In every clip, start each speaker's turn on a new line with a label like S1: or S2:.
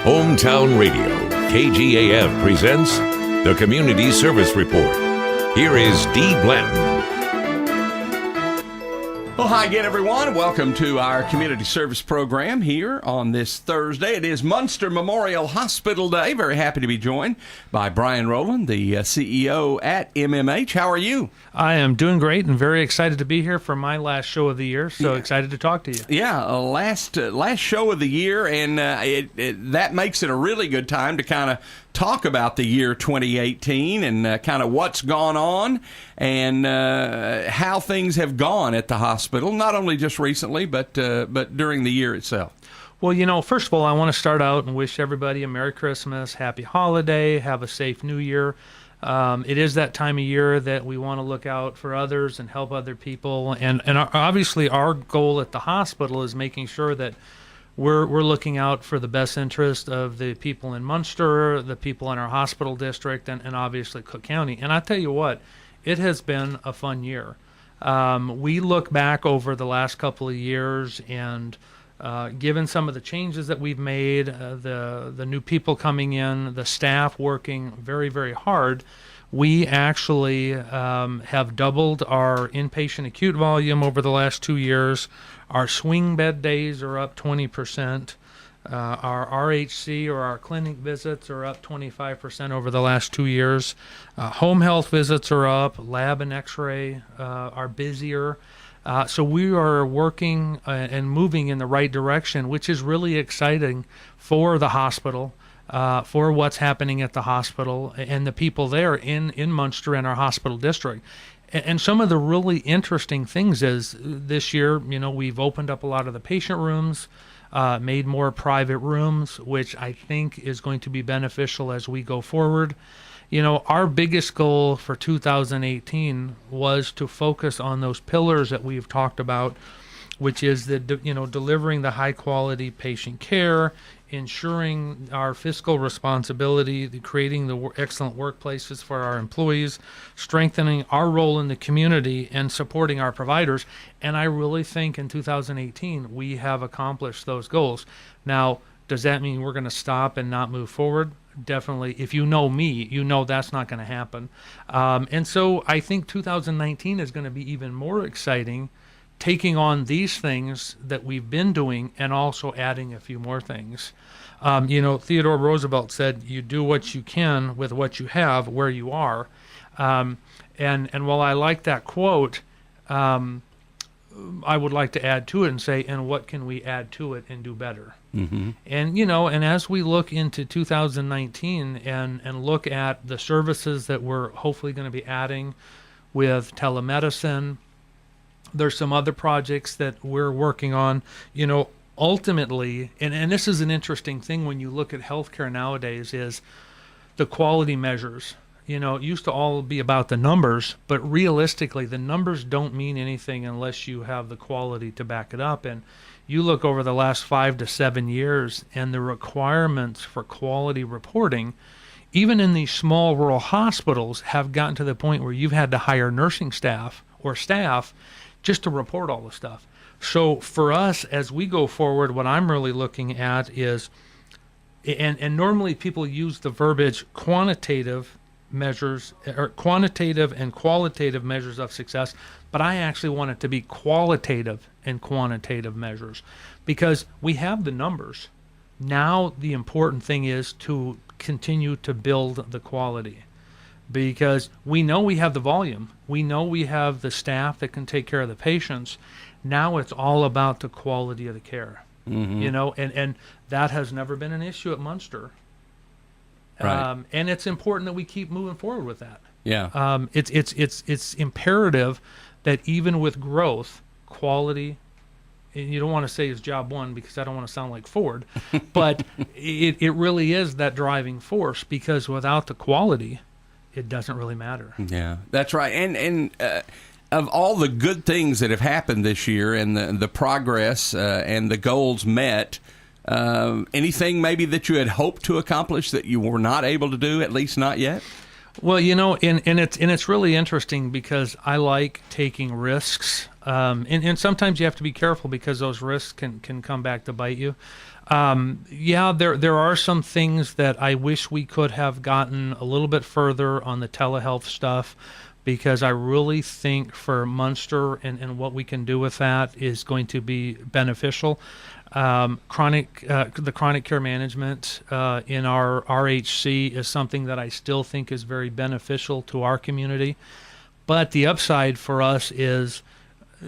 S1: Hometown Radio, KGAF presents the Community Service Report. Here is Dee Blanton.
S2: Well, hi again, everyone. Welcome to our community service program here on this Thursday. It is Muenster Memorial Hospital Day. Very happy to be joined by Brian Roland, the CEO at MMH. How are you?
S3: I am doing great and very excited to be here for my last show of the year. So excited to talk to you.
S2: Yeah, last show of the year, and that makes it a really good time to kind of talk about the year 2018 and kind of what's gone on and how things have gone at the hospital, not only just recently, but during the year itself.
S3: Well, you know, first of all, I want to start out and wish everybody a Merry Christmas, Happy Holiday, have a safe New Year. It is that time of year that we want to look out for others and help other people. And obviously our goal at the hospital is making sure that we're looking out for the best interest of the people in Muenster, the people in our hospital district, and obviously Cook County. And I tell you what, it has been a fun year. We look back over the last couple of years and given some of the changes that we've made, the new people coming in, the staff working very, very hard, we actually have doubled our inpatient acute volume over the last 2 years. Our swing bed days are up 20%. Our RHC, or our clinic visits, are up 25% over the last 2 years. Home health visits are up. Lab and x-ray are busier. So we are working and moving in the right direction, which is really exciting for the hospital, for what's happening at the hospital and the people there in Muenster and our hospital district. And some of the really interesting things is this year, you know, we've opened up a lot of the patient rooms, made more private rooms, which I think is going to be beneficial as we go forward. You know, our biggest goal for 2018 was to focus on those pillars that we've talked about, which is delivering the high quality patient care, ensuring our fiscal responsibility, creating the excellent workplaces for our employees, strengthening our role in the community, and supporting our providers. And I really think in 2018 we have accomplished those goals. Now, does that mean we're going to stop and not move forward? Definitely. If you know me, you know that's not going to happen. And so I think 2019 is going to be even more exciting, taking on these things that we've been doing and also adding a few more things. Theodore Roosevelt said, you do what you can with what you have where you are. And while I like that quote, I would like to add to it and say, and what can we add to it and do better? Mm-hmm. And as we look into 2019 and look at the services that we're hopefully going to be adding with telemedicine, there's some other projects that we're working on, ultimately, and this is an interesting thing when you look at healthcare nowadays, is the quality measures. It used to all be about the numbers, but realistically, the numbers don't mean anything unless you have the quality to back it up. And you look over the last 5 to 7 years, and the requirements for quality reporting, even in these small rural hospitals, have gotten to the point where you've had to hire nursing staff or staff just to report all the stuff. So for us, as we go forward, what I'm really looking at is, and normally people use the verbiage quantitative measures, or quantitative and qualitative measures of success, but I actually want it to be qualitative and quantitative measures, because we have the numbers. Now the important thing is to continue to build the quality, because we know we have the volume, we know we have the staff that can take care of the patients. Now it's all about the quality of the care. Mm-hmm. And that has never been an issue at Muenster. Right. And it's important that we keep moving forward with that.
S2: Yeah.
S3: It's imperative that even with growth, quality, and you don't want to say is job one because I don't want to sound like Ford, but it really is that driving force, because without the quality, it doesn't really matter.
S2: Yeah, that's right. And of all the good things that have happened this year and the progress and the goals met, anything maybe that you had hoped to accomplish that you were not able to do, at least not yet?
S3: Well, and it's really interesting because I like taking risks. And sometimes you have to be careful because those risks can come back to bite you. There are some things that I wish we could have gotten a little bit further on the telehealth stuff, because I really think for Muenster and what we can do with that is going to be beneficial. The chronic care management in our RHC is something that I still think is very beneficial to our community. But the upside for us is,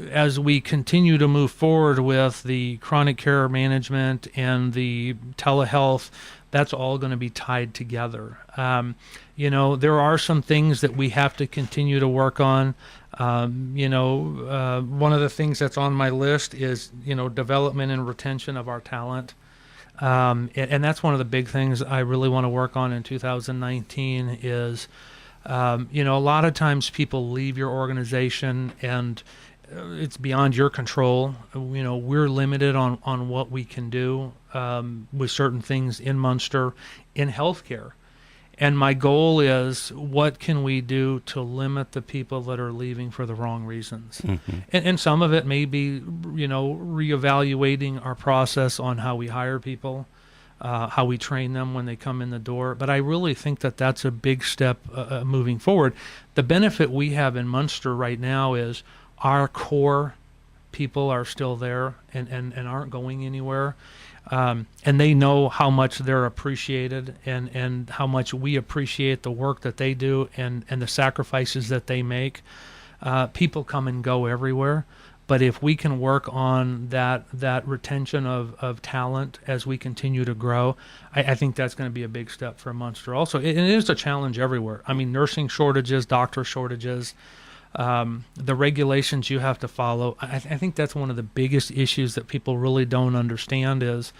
S3: as we continue to move forward with the chronic care management and the telehealth, that's all going to be tied together. There are some things that we have to continue to work on. One of the things that's on my list is, development and retention of our talent. And that's one of the big things I really want to work on in 2019 is, a lot of times people leave your organization and it's beyond your control. We're limited on what we can do with certain things in Muenster, in healthcare. And my goal is, what can we do to limit the people that are leaving for the wrong reasons? Mm-hmm. And some of it may be, reevaluating our process on how we hire people, how we train them when they come in the door. But I really think that that's a big step moving forward. The benefit we have in Muenster right now is our core people are still there and aren't going anywhere. And they know how much they're appreciated and how much we appreciate the work that they do and the sacrifices that they make. People come and go everywhere. But if we can work on that retention of talent as we continue to grow, I think that's going to be a big step for Muenster also. It is a challenge everywhere. I mean, nursing shortages, doctor shortages, the regulations you have to follow. I think that's one of the biggest issues that people really don't understand is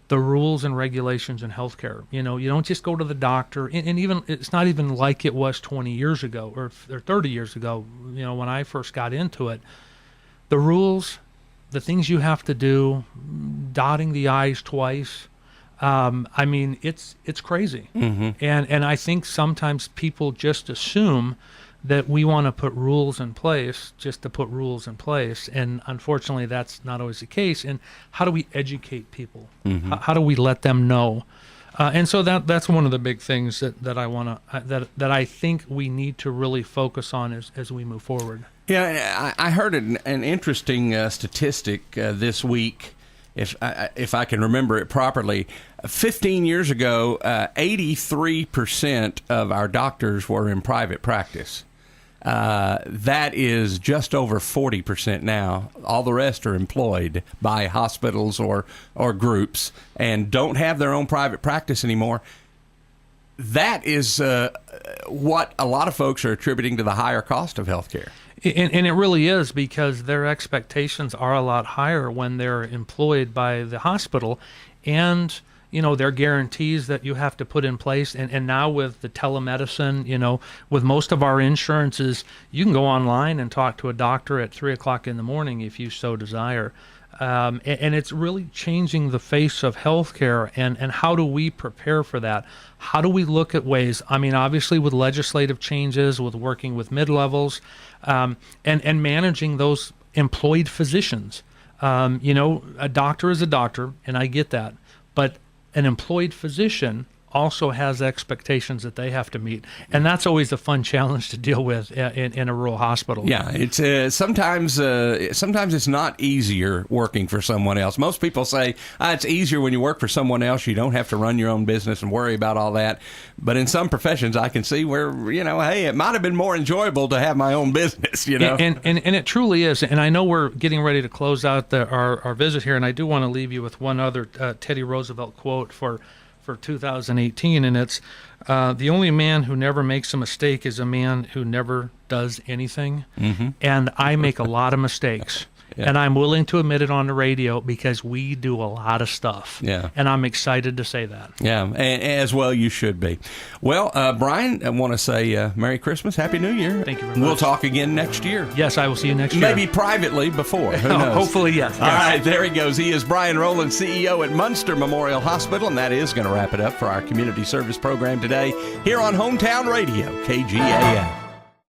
S3: the rules and regulations in healthcare. You don't just go to the doctor, and even it's not even like it was 20 years ago or 30 years ago, when I first got into it. The rules, the things you have to do, dotting the I's twice, it's crazy. Mm-hmm. And I think sometimes people just assume that we want to put rules in place just to put rules in place. And unfortunately, that's not always the case. And how do we educate people? Mm-hmm. How do we let them know? And so that's one of the big things that I want to that I think we need to really focus on as we move forward.
S2: Yeah, I heard an interesting statistic this week, if I can remember it properly. 15 years ago, 83% of our doctors were in private practice. That is just over 40% now. All the rest are employed by hospitals or groups and don't have their own private practice anymore. That is what a lot of folks are attributing to the higher cost of healthcare.
S3: And it really is, because their expectations are a lot higher when they're employed by the hospital, and there are guarantees that you have to put in place. And now with the telemedicine, with most of our insurances, you can go online and talk to a doctor at 3 o'clock in the morning if you so desire. And it's really changing the face of healthcare. And how do we prepare for that? How do we look at ways? I mean, obviously with legislative changes, with working with mid-levels, and managing those employed physicians. A doctor is a doctor, and I get that. But an employed physician also has expectations that they have to meet, and that's always a fun challenge to deal with in a rural hospital.
S2: Yeah, it's sometimes it's not easier working for someone else. Most people say it's easier when you work for someone else. You don't have to run your own business and worry about all that. But in some professions, I can see where hey, it might have been more enjoyable to have my own business.
S3: And it truly is. And I know we're getting ready to close out our visit here, and I do want to leave you with one other Teddy Roosevelt quote for 2018, and it's the only man who never makes a mistake is a man who never does anything. Mm-hmm. And I make a lot of mistakes. Yeah. And I'm willing to admit it on the radio because we do a lot of stuff. Yeah. And I'm excited to say that.
S2: Yeah, and as well you should be. Well, Brian, I want to say Merry Christmas, Happy New Year.
S3: Thank you very much.
S2: We'll talk again next year.
S3: Yes, I will see you next year.
S2: Maybe privately before. Who knows?
S3: Hopefully, yes.
S2: All right, there he goes. He is Brian Roland, CEO at Muenster Memorial Hospital, and that is going to wrap it up for our community service program today here on Hometown Radio, KGAF.